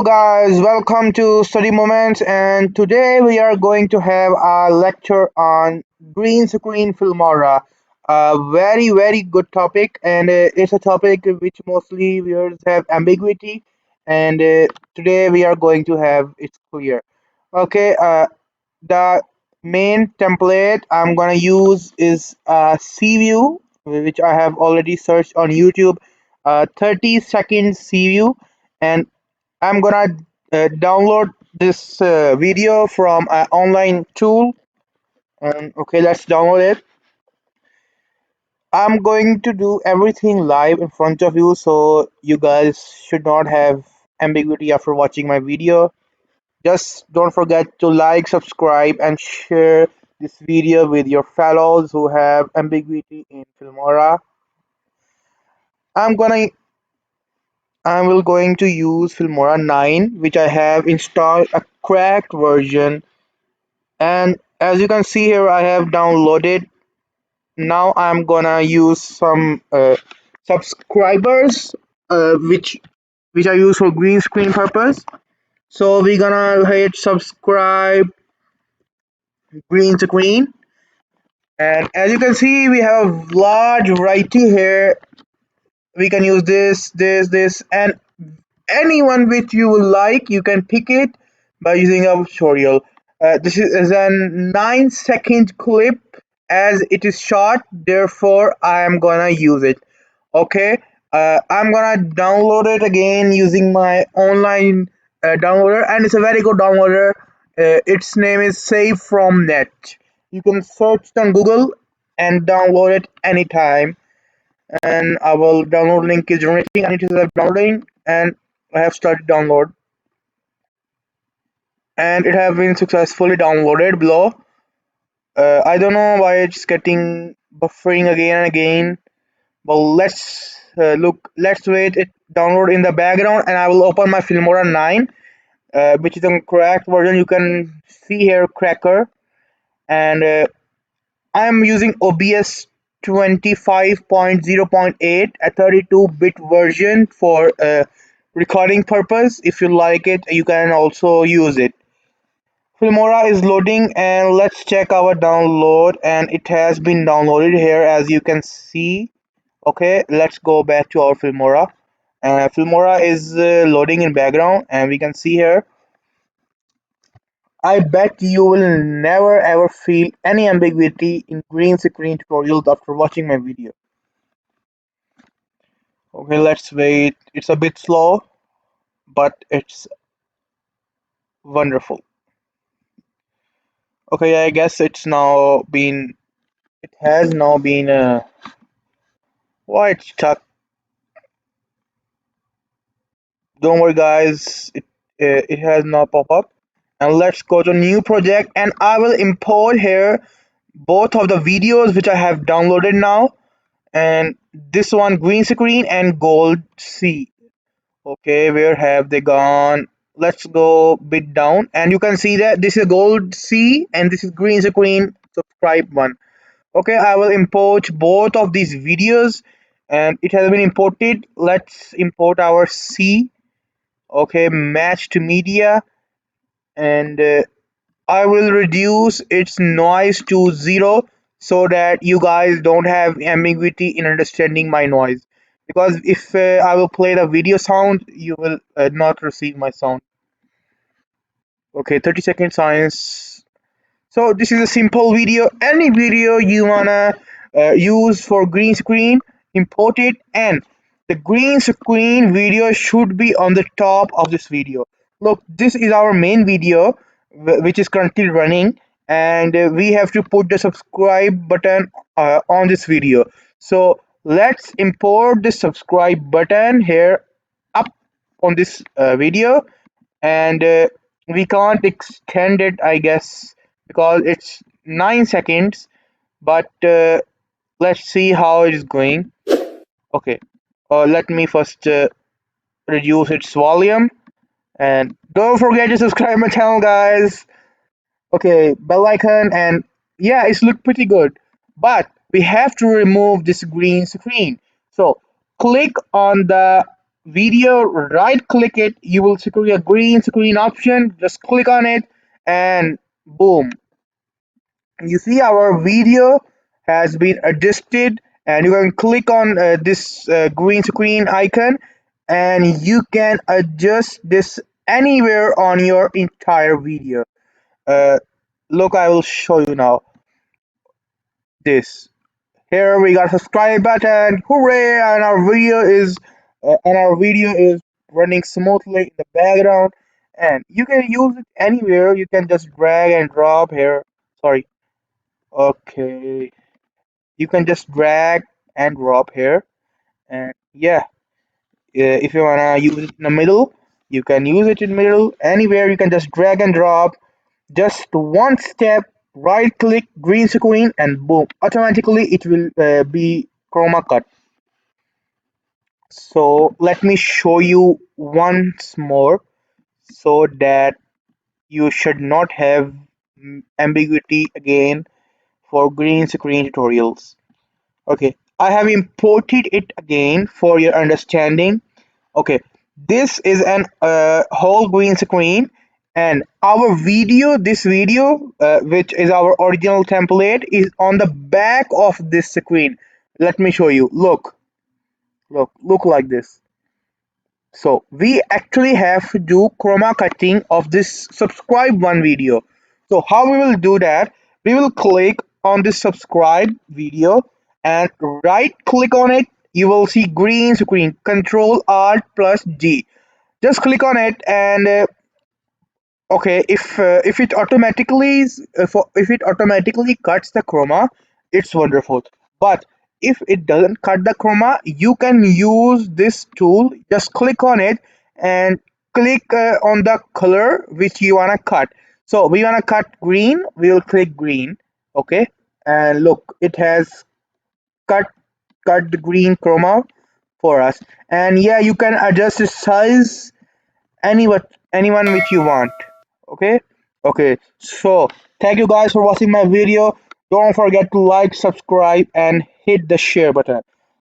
Hello guys, welcome to Study Moments, and today we are going to have a lecture on green screen Filmora. A very good topic, and it's a topic which mostly viewers have ambiguity, and today we are going to have it clear. Okay, the main template I'm gonna use is CView, which I have already searched on YouTube. 30-second CView, and I'm gonna download this video from an online tool. And okay, let's download it. I'm going to do everything live in front of you, so you guys should not have ambiguity after watching my video. Just don't forget to like, subscribe, and share this video with your fellows who have ambiguity in Filmora. I'm gonna I will going to use Filmora 9, which I have installed a cracked version, and as you can see here I have downloaded. Now I'm gonna use some subscribers, which I use for green screen purpose. So we're gonna hit subscribe green screen, and as you can see we have large variety here. We can use this, and anyone which you will like, you can pick it by using a tutorial. This is a 9-second clip as it is short, therefore I am gonna use it. Okay, I'm gonna download it again using my online downloader, and it's a very good downloader. Its name is Save from Net. You can search it on Google and download it anytime. And our download link is generating, and it is downloading, and I have started download, and it have been successfully downloaded below. I don't know why it's getting buffering again and again, but let's wait it download in the background, and I will open my Filmora 9, which is a cracked version. You can see here cracker, and I'm using OBS 25.0.8, a 32-bit version for recording purpose. If you like it, you can also use it. Filmora is loading, and let's check our download, and it has been downloaded here as you can see. Okay, let's go back to our Filmora. Filmora is loading in background, and we can see here. I bet you will never ever feel any ambiguity in green screen tutorials after watching my video. Okay, let's wait. It's a bit slow, but it's wonderful. Okay, I guess it has now been why it's stuck. Don't worry guys, it has now pop up. And let's go to new project, and I will import here both of the videos which I have downloaded now, and this one green screen and gold C. Okay, where have they gone? Let's go bit down, and you can see that this is gold C and this is green screen subscribe one. Okay, I will import both of these videos, and it has been imported. Let's import our C. Okay, match to media, and I will reduce its noise to 0 so that you guys don't have ambiguity in understanding my noise. Because if I will play the video sound, you will not receive my sound. Okay, 30-second science. So this is a simple video. Any video you wanna use for green screen, import it, and the green screen video should be on the top of this video. Look, this is our main video, which is currently running, and we have to put the subscribe button on this video. So let's import the subscribe button here up on this video, and we can't extend it, I guess, because it's 9 seconds. But let's see how it is going. Okay, let me first reduce its volume, and don't forget to subscribe my channel guys. Okay, bell icon, and yeah, it's looked pretty good, but we have to remove this green screen. So click on the video, right click it, you will see a green screen option. Just click on it and boom, you see our video has been adjusted, and you can click on this green screen icon and you can adjust this anywhere on your entire video. uh, Look, I will show you now. This here we got a subscribe button, hooray, and our video is running smoothly in the background, and you can use it anywhere. You can just drag and drop here. Sorry. Okay, you can just drag and drop here, and yeah, if you wanna use it in the middle, you can use it in middle. Anywhere you can just drag and drop, just one step, right click, green screen, and boom, automatically it will be chroma cut. So let me show you once more, so that you should not have ambiguity again for green screen tutorials. Okay, I have imported it again for your understanding. Okay, this is an whole green screen, and our video, this video, which is our original template, is on the back of this screen. Let me show you. Look like this. So we actually have to do chroma cutting of this subscribe one video. So how we will do that? We will click on this subscribe video and right click on it. You will see green screen. Control Alt plus G. Just click on it and okay, if it automatically if it automatically cuts the chroma, it's wonderful. But if it doesn't cut the chroma, you can use this tool. Just click on it and click on the color which you wanna cut. So we wanna cut green. We will click green. Okay, and look, it has cut cut the green chroma for us. And yeah, you can adjust the size anyone which you want. Okay, okay, so thank you guys for watching my video. Don't forget to like, subscribe, and hit the share button.